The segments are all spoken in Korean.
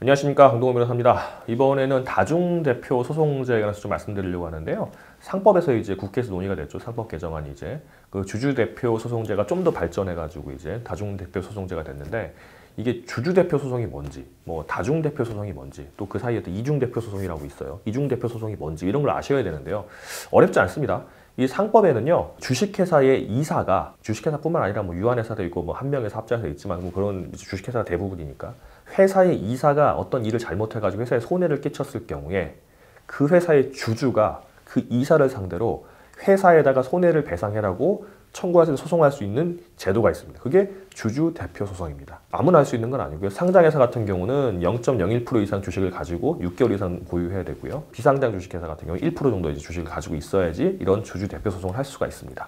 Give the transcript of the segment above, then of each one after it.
안녕하십니까, 강동원 변호사입니다. 이번에는 다중대표 소송제에 관해서 좀 말씀드리려고 하는데요. 상법에서 이제 국회에서 논의가 됐죠. 상법 개정안이 이제 그 주주대표 소송제가 좀 더 발전해가지고 이제 다중대표 소송제가 됐는데, 이게 주주대표 소송이 뭔지, 뭐 다중대표 소송이 뭔지, 또 그 사이에 또 이중대표 소송이라고 있어요. 이중대표 소송이 뭔지 이런 걸 아셔야 되는데요. 어렵지 않습니다. 이 상법에는요, 주식회사의 이사가, 주식회사뿐만 아니라 뭐 유한회사도 있고 뭐 한 명에서 합작해서 있지만 뭐 그런 주식회사가 대부분이니까, 회사의 이사가 어떤 일을 잘못해가지고 회사에 손해를 끼쳤을 경우에 그 회사의 주주가 그 이사를 상대로 회사에다가 손해를 배상해라고 청구해서 소송할 수 있는 제도가 있습니다. 그게 주주대표 소송입니다. 아무나 할 수 있는 건 아니고요. 상장회사 같은 경우는 0.01% 이상 주식을 가지고 6개월 이상 보유해야 되고요. 비상장 주식회사 같은 경우 1% 정도 이제 주식을 가지고 있어야지 이런 주주대표 소송을 할 수가 있습니다.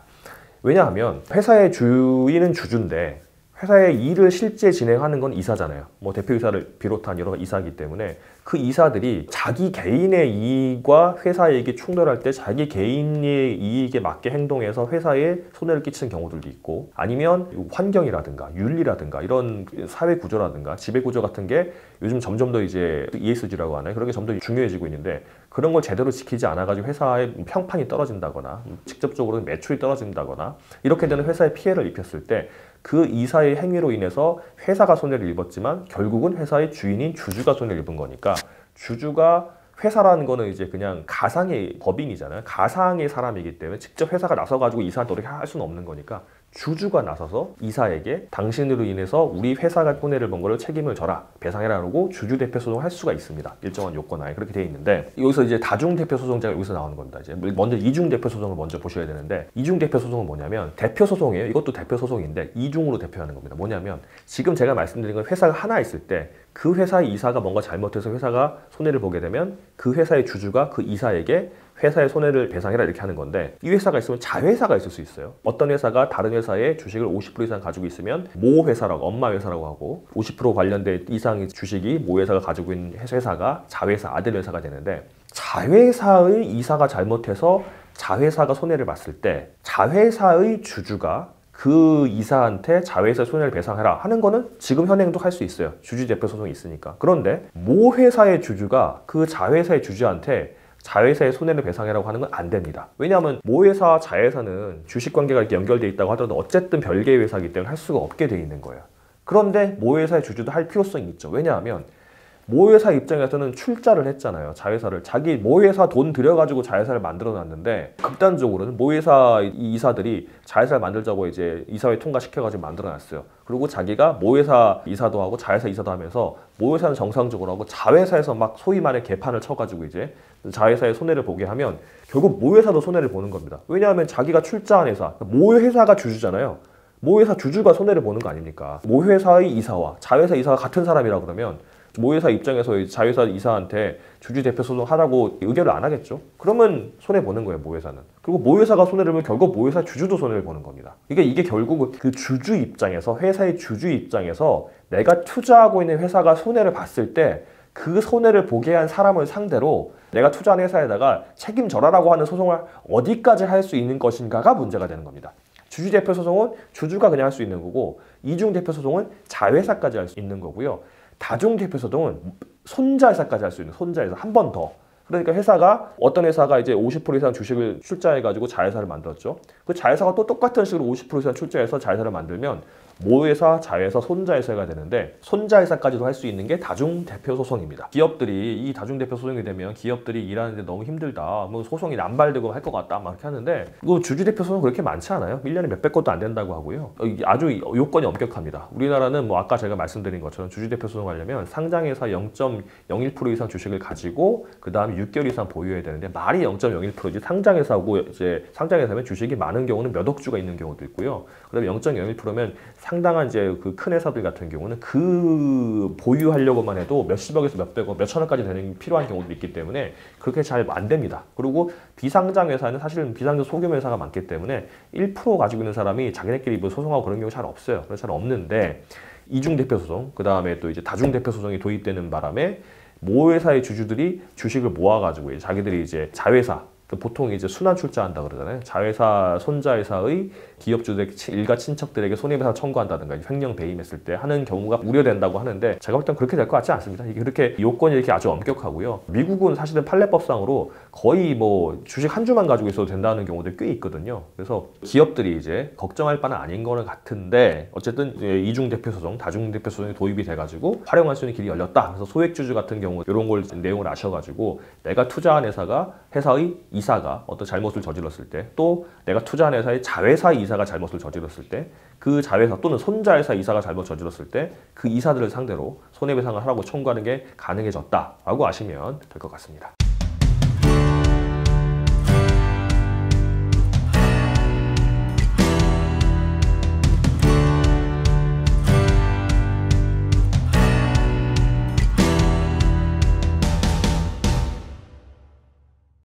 왜냐하면 회사의 주인은 주주인데 회사의 일을 실제 진행하는 건 이사잖아요. 뭐 대표이사를 비롯한 여러 이사이기 때문에 그 이사들이 자기 개인의 이익과 회사 이익이 충돌할 때 자기 개인의 이익에 맞게 행동해서 회사에 손해를 끼치는 경우들도 있고, 아니면 환경이라든가 윤리라든가 이런 사회 구조라든가 지배 구조 같은 게 요즘 점점 더 이제 ESG라고 하나요? 그런 게 점점 더 중요해지고 있는데, 그런 걸 제대로 지키지 않아가지고 회사의 평판이 떨어진다거나 직접적으로 매출이 떨어진다거나 이렇게 되는 회사에 피해를 입혔을 때 그 이사의 행위로 인해서 회사가 손해를 입었지만 결국은 회사의 주인인 주주가 손해를 입은 거니까, 주주가 회사라는 거는 이제 그냥 가상의 법인이잖아요. 가상의 사람이기 때문에 직접 회사가 나서가지고 이사한테 어떻게 할 수는 없는 거니까, 주주가 나서서 이사에게 당신으로 인해서 우리 회사가 손해를 본 거를 책임을 져라, 배상해라 라고 주주대표 소송을 할 수가 있습니다. 일정한 요건 하에 그렇게 되어 있는데, 여기서 이제 다중대표 소송제가 여기서 나오는 겁니다. 이제 먼저 이중대표 소송을 먼저 보셔야 되는데, 이중대표 소송은 뭐냐면 대표 소송이에요. 이것도 대표 소송인데 이중으로 대표하는 겁니다. 뭐냐면 지금 제가 말씀드린 건 회사가 하나 있을 때 그 회사의 이사가 뭔가 잘못해서 회사가 손해를 보게 되면 그 회사의 주주가 그 이사에게 회사의 손해를 배상해라 이렇게 하는 건데, 이 회사가 있으면 자회사가 있을 수 있어요. 어떤 회사가 다른 회사의 주식을 50% 이상 가지고 있으면 모 회사라고, 엄마 회사라고 하고, 50% 관련된 이상의 주식이 모 회사가 가지고 있는 회사가 자회사, 아들 회사가 되는데, 자회사의 이사가 잘못해서 자회사가 손해를 봤을 때 자회사의 주주가 그 이사한테 자회사의 손해를 배상해라 하는 거는 지금 현행도 할 수 있어요. 주주대표 소송이 있으니까. 그런데 모 회사의 주주가 그 자회사의 주주한테 자회사의 손해를 배상해라고 하는 건 안 됩니다. 왜냐하면 모 회사와 자회사는 주식관계가 이렇게 연결돼 있다고 하더라도 어쨌든 별개의 회사이기 때문에 할 수가 없게 돼 있는 거예요. 그런데 모 회사의 주주도 할 필요성이 있죠. 왜냐하면 모 회사 입장에서는 출자를 했잖아요. 자회사를. 자기 모 회사 돈 들여가지고 자회사를 만들어 놨는데, 극단적으로는 모 회사 이사들이 자회사를 만들자고 이제 이사회 통과시켜가지고 만들어 놨어요. 그리고 자기가 모 회사 이사도 하고 자회사 이사도 하면서 모 회사는 정상적으로 하고 자회사에서 막 소위 말해 개판을 쳐가지고 이제 자회사의 손해를 보게 하면 결국 모 회사도 손해를 보는 겁니다. 왜냐하면 자기가 출자한 회사, 모 회사가 주주잖아요. 모 회사 주주가 손해를 보는 거 아닙니까? 모 회사의 이사와 자회사 이사가 같은 사람이라 그러면 모 회사 입장에서 자회사 이사한테 주주대표 소송 하라고 의결을 안 하겠죠? 그러면 손해보는 거예요, 모 회사는. 그리고 모 회사가 손해를 보면 결국 모 회사 주주도 손해를 보는 겁니다. 이게 결국 그 주주 입장에서, 회사의 주주 입장에서 내가 투자하고 있는 회사가 손해를 봤을 때 그 손해를 보게 한 사람을 상대로 내가 투자한 회사에다가 책임져라라고 하는 소송을 어디까지 할 수 있는 것인가가 문제가 되는 겁니다. 주주대표 소송은 주주가 그냥 할 수 있는 거고, 이중대표 소송은 자회사까지 할 수 있는 거고요. 다중대표 소송은 손자회사까지 할 수 있는, 손자회사 한 번 더. 그러니까 회사가, 어떤 회사가 이제 50% 이상 주식을 출자해가지고 자회사를 만들었죠. 그 자회사가 또 똑같은 식으로 50% 이상 출자해서 자회사를 만들면 모 회사, 자회사, 손자회사가 되는데, 손자회사까지도 할 수 있는 게 다중대표 소송입니다. 기업들이 이 다중대표 소송이 되면 기업들이 일하는데 너무 힘들다, 뭐 소송이 남발되고 할 것 같다 막 이렇게 하는데, 이거 주주대표 소송 그렇게 많지 않아요. 1년에 몇백 건도 안 된다고 하고요. 아주 요건이 엄격합니다. 우리나라는 뭐 아까 제가 말씀드린 것처럼 주주대표 소송하려면 상장회사 0.01% 이상 주식을 가지고 그 다음에 6개월 이상 보유해야 되는데, 말이 0.01%지 상장회사고, 이제 상장회사면 주식이 많은 경우는 몇 억 주가 있는 경우도 있고요. 그 다음에 0.01%면 상당한 이제 그 큰 회사들 같은 경우는 그 보유하려고만 해도 몇십억에서 몇백억, 몇천억까지 되는 필요한 경우도 있기 때문에 그렇게 잘 안 됩니다. 그리고 비상장 회사는 사실은 비상장 소규모 회사가 많기 때문에 1% 가지고 있는 사람이 자기네끼리 뭐 소송하고 그런 경우 잘 없어요. 그래서 잘 없는데, 이중대표 소송, 그 다음에 또 이제 다중대표 소송이 도입되는 바람에 모 회사의 주주들이 주식을 모아가지고 자기들이 이제 자회사, 보통 이제 순환 출자한다 그러잖아요. 자회사, 손자회사의 기업주들 일가 친척들에게 손해배상 청구한다든가 횡령 배임했을 때 하는 경우가 우려된다고 하는데 제가 볼 땐 그렇게 될 것 같지 않습니다. 이게 그렇게 요건이 이렇게 아주 엄격하고요. 미국은 사실은 판례법상으로 거의 뭐 주식 한 주만 가지고 있어도 된다는 경우도 꽤 있거든요. 그래서 기업들이 이제 걱정할 바는 아닌 거는 같은데 어쨌든 이중 대표 소송, 다중 대표 소송이 도입이 돼가지고 활용할 수 있는 길이 열렸다. 그래서 소액주주 같은 경우 이런 걸 내용을 아셔가지고 내가 투자한 회사의 이사가 어떤 잘못을 저질렀을 때 또 내가 투자한 회사의 자회사 이사가 잘못을 저질렀을 때 그 자회사 또는 손자회사 이사가 잘못 저질렀을 때 그 이사들을 상대로 손해배상을 하라고 청구하는 게 가능해졌다라고 아시면 될 것 같습니다.